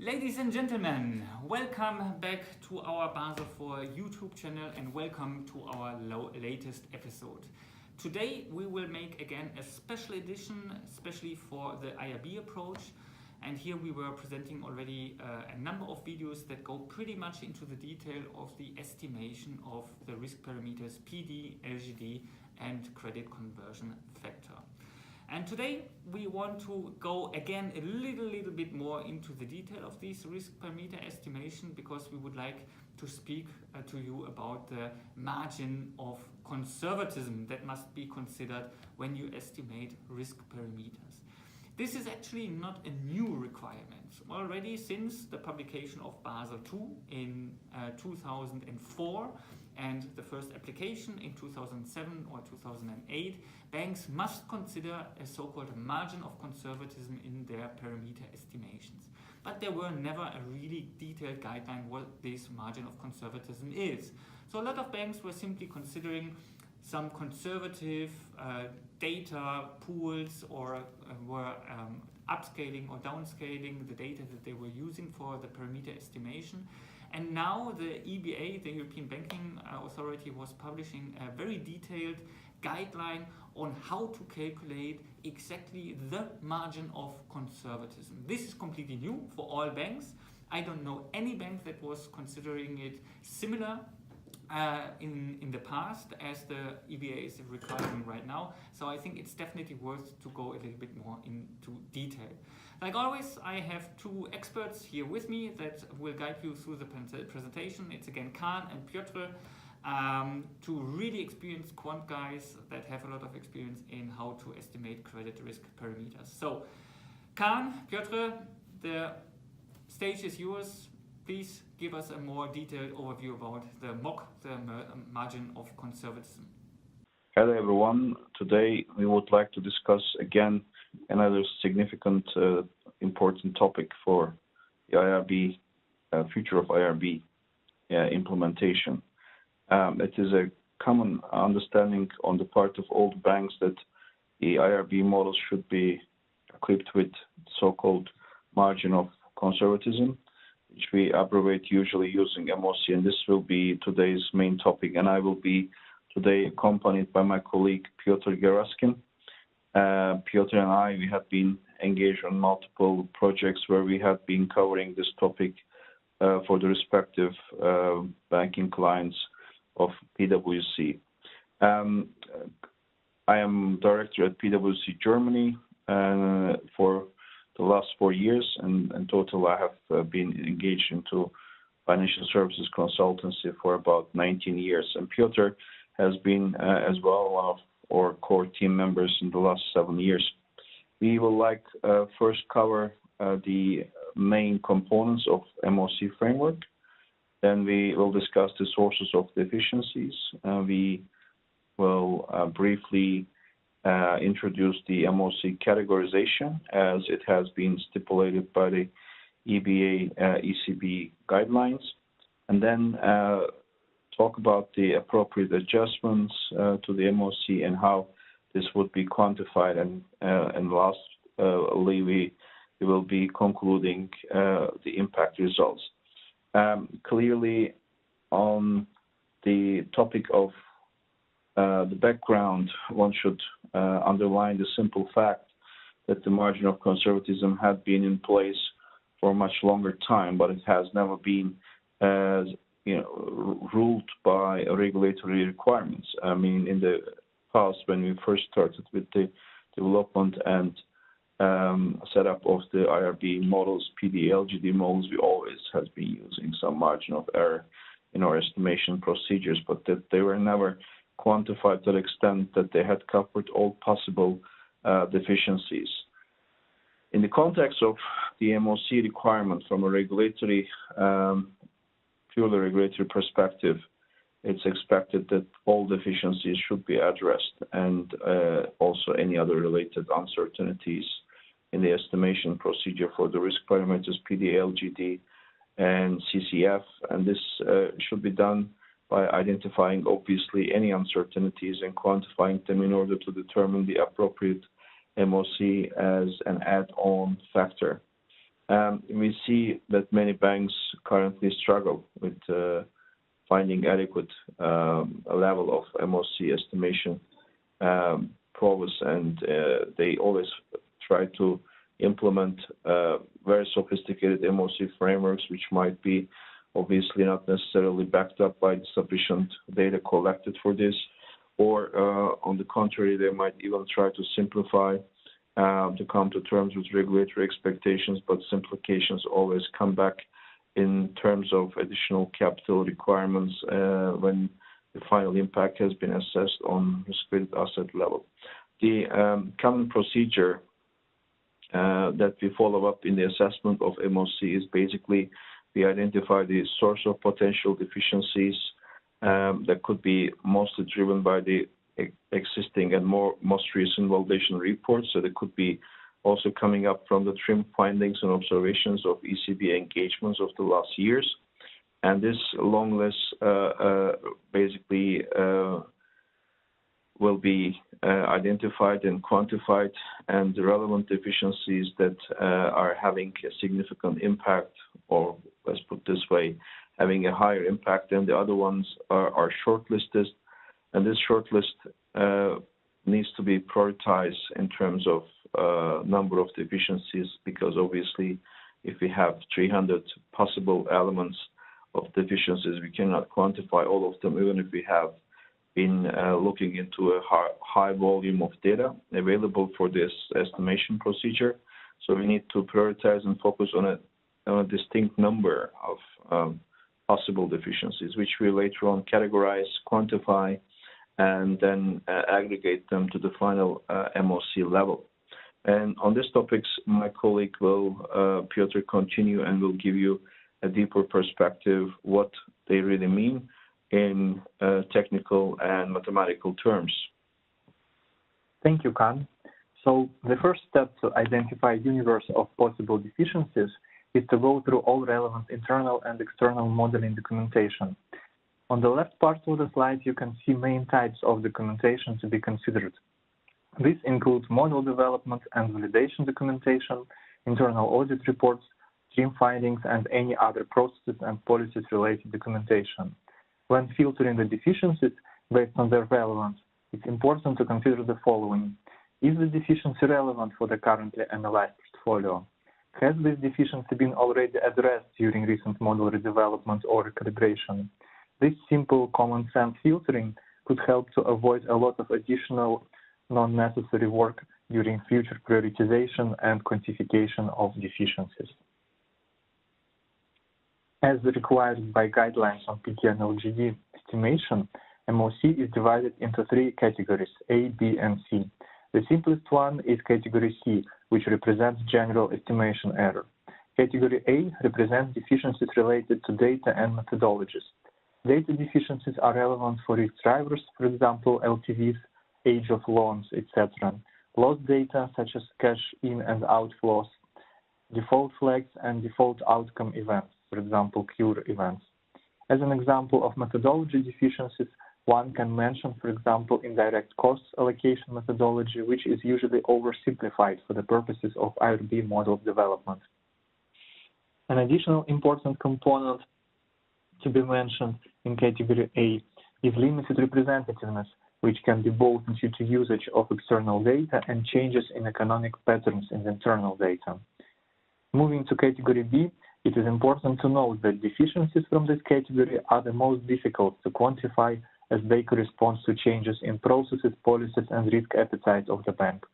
Ladies and gentlemen, welcome back to our Basel IV YouTube channel and welcome to our latest episode. Today we will make again a special edition, especially for the IRB approach. And here we were presenting already a number of videos that go pretty much into the detail of the estimation of the risk parameters PD, LGD and credit conversion factor. And today we want to go again a little bit more into the detail of these risk parameter estimation, because we would like to speak to you about the margin of conservatism that must be considered when you estimate risk parameters. This is actually not a new requirement. Already since the publication of Basel II in 2004 and the first application in 2007 or 2008, banks must consider a so-called margin of conservatism in their parameter estimations. But there were never a really detailed guideline what this margin of conservatism is. So a lot of banks were simply considering some conservative data pools or were upscaling or downscaling the data that they were using for the parameter estimation. And now the EBA, the European Banking Authority, was publishing a very detailed guideline on how to calculate exactly the margin of conservatism. This is completely new for all banks. I don't know any bank that was considering it similar in the past as the EBA is requiring right now. So I think it's definitely worth to go a little bit more into detail. Like always, I have two experts here with me that will guide you through the presentation. It's again Kaan and Petr, two really experienced quant guys that have a lot of experience in how to estimate credit risk parameters. So Kaan, Petr, the stage is yours. Please give us a more detailed overview about the MoC, the margin of conservatism. Hello everyone. Today we would like to discuss again another significant, important topic for the IRB, future of IRB implementation. It is a common understanding on the part of all banks that the IRB models should be equipped with so-called margin of conservatism, which we abbreviate usually using MoC, and this will be today's main topic. And I will be today accompanied by my colleague Petr Geraskin. Petr and I, we have been engaged on multiple projects where we have been covering this topic for the respective banking clients of PwC. I am director at PwC Germany for the last 4 years, and in total I have been engaged into financial services consultancy for about 19 years. And Petr has been as well one of our core team members in the last 7 years. We will first cover the main components of MoC framework. Then we will discuss the sources of deficiencies. We will briefly introduce the MoC categorization as it has been stipulated by the EBA ECB guidelines, and then talk about the appropriate adjustments to the MoC and how this would be quantified, and lastly we will be concluding the impact results. Clearly on the topic of the background, one should underline the simple fact that the margin of conservatism had been in place for a much longer time, but it has never been ruled by regulatory requirements. I mean, in the past, when we first started with the development and setup of the IRB models, PD, LGD models, we always have been using some margin of error in our estimation procedures, but that they were never quantified to the extent that they had covered all possible deficiencies. In the context of the MoC requirement from a regulatory, purely regulatory perspective, it's expected that all deficiencies should be addressed, and also any other related uncertainties in the estimation procedure for the risk parameters PD, LGD, and CCF, and this should be done by identifying obviously any uncertainties and quantifying them in order to determine the appropriate MoC as an add-on factor. we see that many banks currently struggle with finding adequate level of MoC estimation prowess, and they always try to implement very sophisticated MoC frameworks, which might be obviously not necessarily backed up by sufficient data collected for this, or on the contrary, they might even try to simplify to come to terms with regulatory expectations, but simplifications always come back in terms of additional capital requirements when the final impact has been assessed on risk-weighted asset level. The common procedure that we follow up in the assessment of MoC is basically we identify the source of potential deficiencies that could be mostly driven by the existing and most recent validation reports. So they could be also coming up from the TRIM findings and observations of ECB engagements of the last years. And this long list basically will be identified and quantified, and the relevant deficiencies that are having a significant impact, or let's put this way, having a higher impact than the other ones are shortlisted. And this shortlist needs to be prioritized in terms of number of deficiencies, because obviously if we have 300 possible elements of deficiencies, we cannot quantify all of them, even if we have been looking into a high volume of data available for this estimation procedure. So we need to prioritize and focus on a distinct number of possible deficiencies, which we later on categorize, quantify, and then aggregate them to the final MoC level. And on these topics, my colleague will, Petr, continue and will give you a deeper perspective what they really mean in technical and mathematical terms. Thank you, Kaan. So the first step to identify a universe of possible deficiencies is to go through all relevant internal and external modeling documentation. On the left part of the slide, you can see main types of documentation to be considered. This includes model development and validation documentation, internal audit reports, TRIM findings, and any other processes and policies-related documentation. When filtering the deficiencies based on their relevance, it's important to consider the following. Is the deficiency relevant for the currently analyzed portfolio? Has this deficiency been already addressed during recent model redevelopment or recalibration? This simple common sense filtering could help to avoid a lot of additional non-necessary work during future prioritization and quantification of deficiencies. As required by guidelines on PD&LGD estimation, MoC is divided into three categories, A, B, and C. The simplest one is category C, which represents general estimation error. Category A represents deficiencies related to data and methodologies. Data deficiencies are relevant for risk drivers, for example, LTVs, age of loans, etc. Loss data such as cash in and outflows, default flags, and default outcome events, for example, cure events. As an example of methodology deficiencies, one can mention, for example, indirect costs allocation methodology, which is usually oversimplified for the purposes of IRB model development. An additional important component to be mentioned in category A is limited representativeness, which can be both due to usage of external data and changes in economic patterns in the internal data. Moving to category B, it is important to note that deficiencies from this category are the most difficult to quantify, as they correspond to changes in processes, policies, and risk appetite of the bank.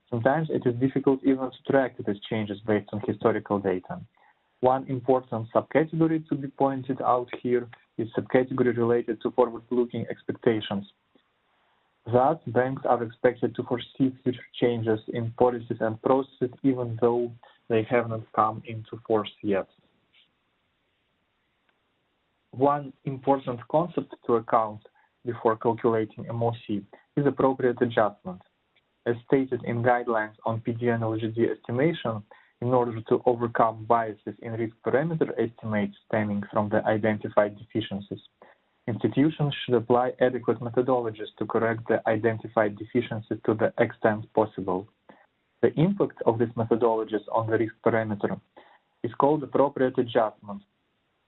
Sometimes it is difficult even to track these changes based on historical data. One important subcategory to be pointed out here is subcategory related to forward-looking expectations. Thus, banks are expected to foresee future changes in policies and processes even though they have not come into force yet. One important concept to account before calculating MoC is appropriate adjustment. As stated in guidelines on PD&LGD estimation, in order to overcome biases in risk parameter estimates stemming from the identified deficiencies, institutions should apply adequate methodologies to correct the identified deficiencies to the extent possible. The impact of these methodologies on the risk parameter is called appropriate adjustment,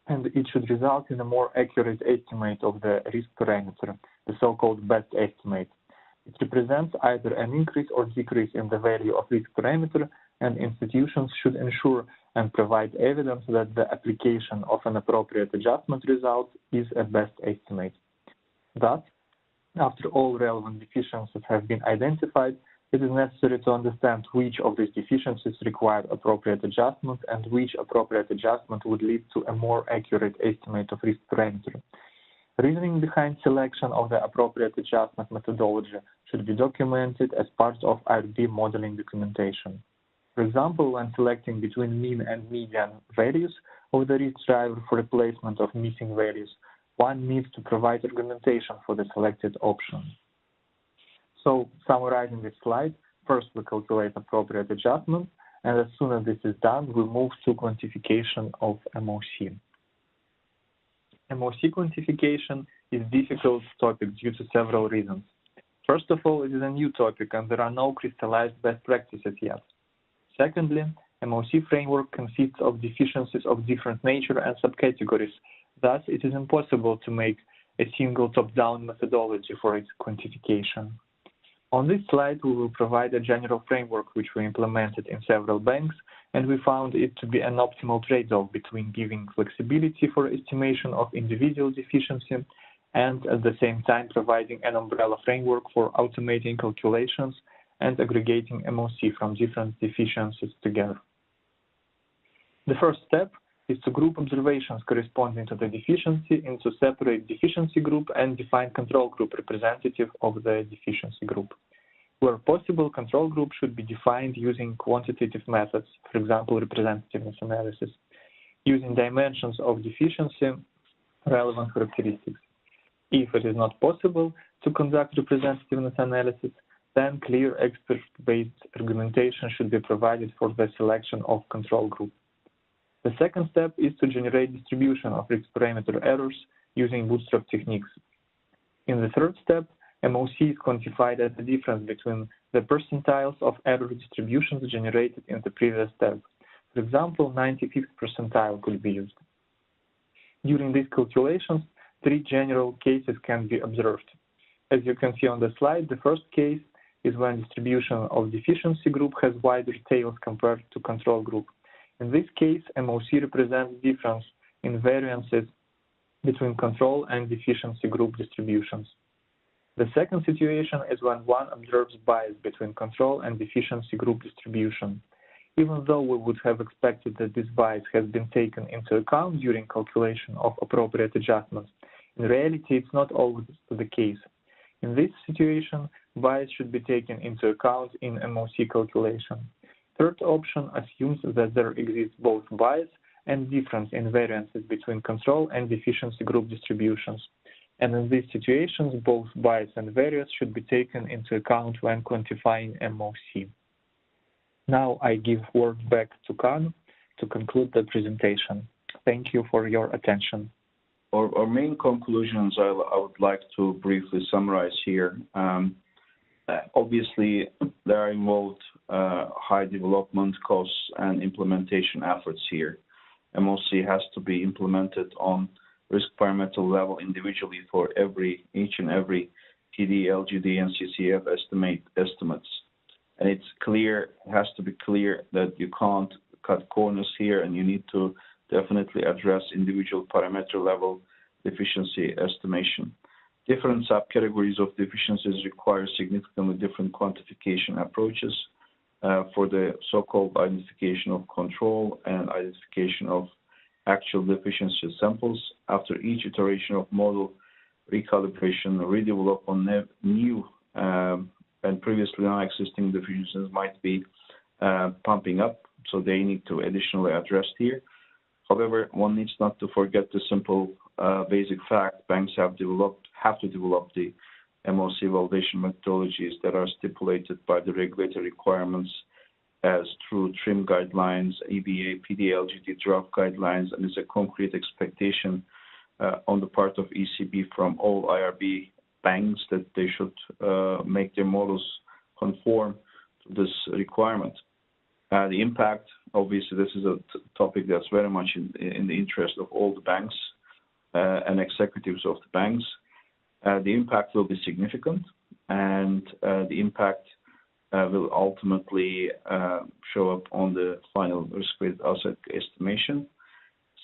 and it should result in a more accurate estimate of the risk parameter, the so-called best estimate. It represents either an increase or decrease in the value of risk parameter, and institutions should ensure and provide evidence that the application of an appropriate adjustment result is a best estimate. Thus, after all relevant deficiencies have been identified, it is necessary to understand which of these deficiencies require appropriate adjustment and which appropriate adjustment would lead to a more accurate estimate of risk parameter. Reasoning behind selection of the appropriate adjustment methodology should be documented as part of IRB modeling documentation. For example, when selecting between mean and median values of the risk driver for replacement of missing values, one needs to provide argumentation for the selected option. So, summarizing this slide, first we calculate appropriate adjustment, and as soon as this is done, we move to quantification of MoC. MoC quantification is a difficult topic due to several reasons. First of all, it is a new topic and there are no crystallized best practices yet. Secondly, MoC framework consists of deficiencies of different nature and subcategories. Thus, it is impossible to make a single top-down methodology for its quantification. On this slide, we will provide a general framework which we implemented in several banks, and we found it to be an optimal trade-off between giving flexibility for estimation of individual deficiency and at the same time providing an umbrella framework for automating calculations and aggregating MoC from different deficiencies together. The first step is to group observations corresponding to the deficiency into separate deficiency group and define control group representative of the deficiency group. Where possible, control group should be defined using quantitative methods, for example, representativeness analysis, using dimensions of deficiency relevant characteristics. If it is not possible to conduct representativeness analysis, then clear expert-based argumentation should be provided for the selection of control group. The second step is to generate distribution of risk parameter errors using bootstrap techniques. In the third step, MoC is quantified as the difference between the percentiles of error distributions generated in the previous step. For example, 95th percentile could be used. During these calculations, three general cases can be observed. As you can see on the slide, the first case is when distribution of deficiency group has wider tails compared to control group. In this case, MoC represents difference in variances between control and deficiency group distributions. The second situation is when one observes bias between control and deficiency group distribution. Even though we would have expected that this bias has been taken into account during calculation of appropriate adjustments, in reality it's not always the case. In this situation, bias should be taken into account in MoC calculation. Third option assumes that there exists both bias and difference in variances between control and deficiency group distributions. And in these situations, both bias and variance should be taken into account when quantifying MoC. Now I give word back to Kaan to conclude the presentation. Thank you for your attention. Our main conclusions I would like to briefly summarize here. Obviously, there are involved high development costs and implementation efforts here. MoC has to be implemented on risk parameter level individually for each and every TD, LGD, and CCF estimates. And it has to be clear that you can't cut corners here, and you need to definitely address individual parameter level deficiency estimation. Different subcategories of deficiencies require significantly different quantification approaches for the so-called identification of control and identification of actual deficiency samples. After each iteration of model recalibration, redevelop on new and previously non-existing deficiencies might be pumping up, so they need to additionally address here. However, one needs not to forget the simple basic fact: banks have to develop the MoC validation methodologies that are stipulated by the regulatory requirements as through TRIM guidelines, EBA, PDLGD draft guidelines, and is a concrete expectation on the part of ECB from all IRB banks that they should make their models conform to this requirement. The impact, obviously, this is a topic that's very much in the interest of all the banks and executives of the banks. The impact will be significant, and the impact will ultimately show up on the final risk-weighted asset estimation.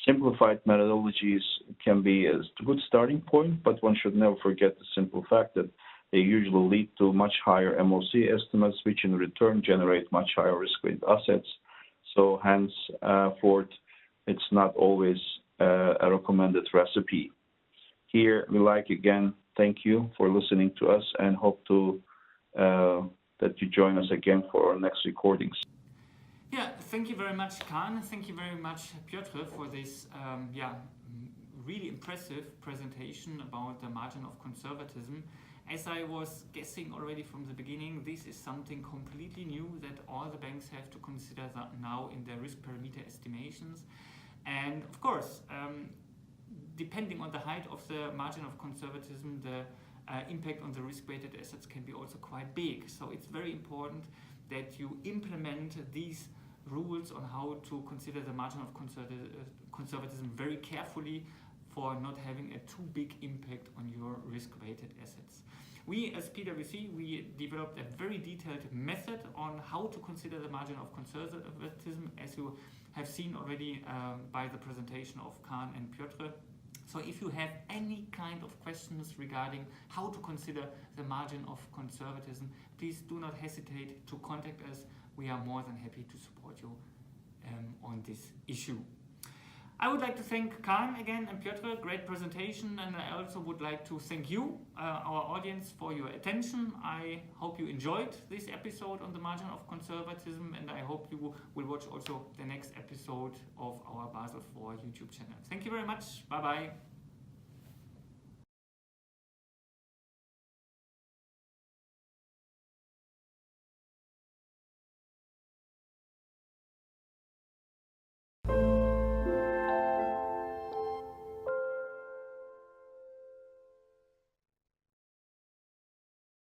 Simplified methodologies can be a good starting point, but one should never forget the simple fact that they usually lead to much higher MoC estimates, which in return generate much higher risk-weighted assets. So henceforth, it's not always a recommended recipe. Here, we again thank you for listening to us and hope to that you join us again for our next recordings. Yeah, thank you very much, Kaan. Thank you very much, Petr, for this really impressive presentation about the margin of conservatism. As I was guessing already from the beginning, this is something completely new that all the banks have to consider now in their risk parameter estimations. And of course, depending on the height of the margin of conservatism, the impact on the risk-weighted assets can be also quite big. So it's very important that you implement these rules on how to consider the margin of conservatism very carefully for not having a too big impact on your risk-weighted assets. We, as PwC, we developed a very detailed method on how to consider the margin of conservatism, as you have seen already by the presentation of Kaan and Petr. So if you have any kind of questions regarding how to consider the margin of conservatism, please do not hesitate to contact us. We are more than happy to support you on this issue. I would like to thank Kaan again and Petr, great presentation, and I also would like to thank you, our audience, for your attention. I hope you enjoyed this episode on the margin of conservatism, and I hope you will watch also the next episode of our Basel IV YouTube channel. Thank you very much. Bye-bye.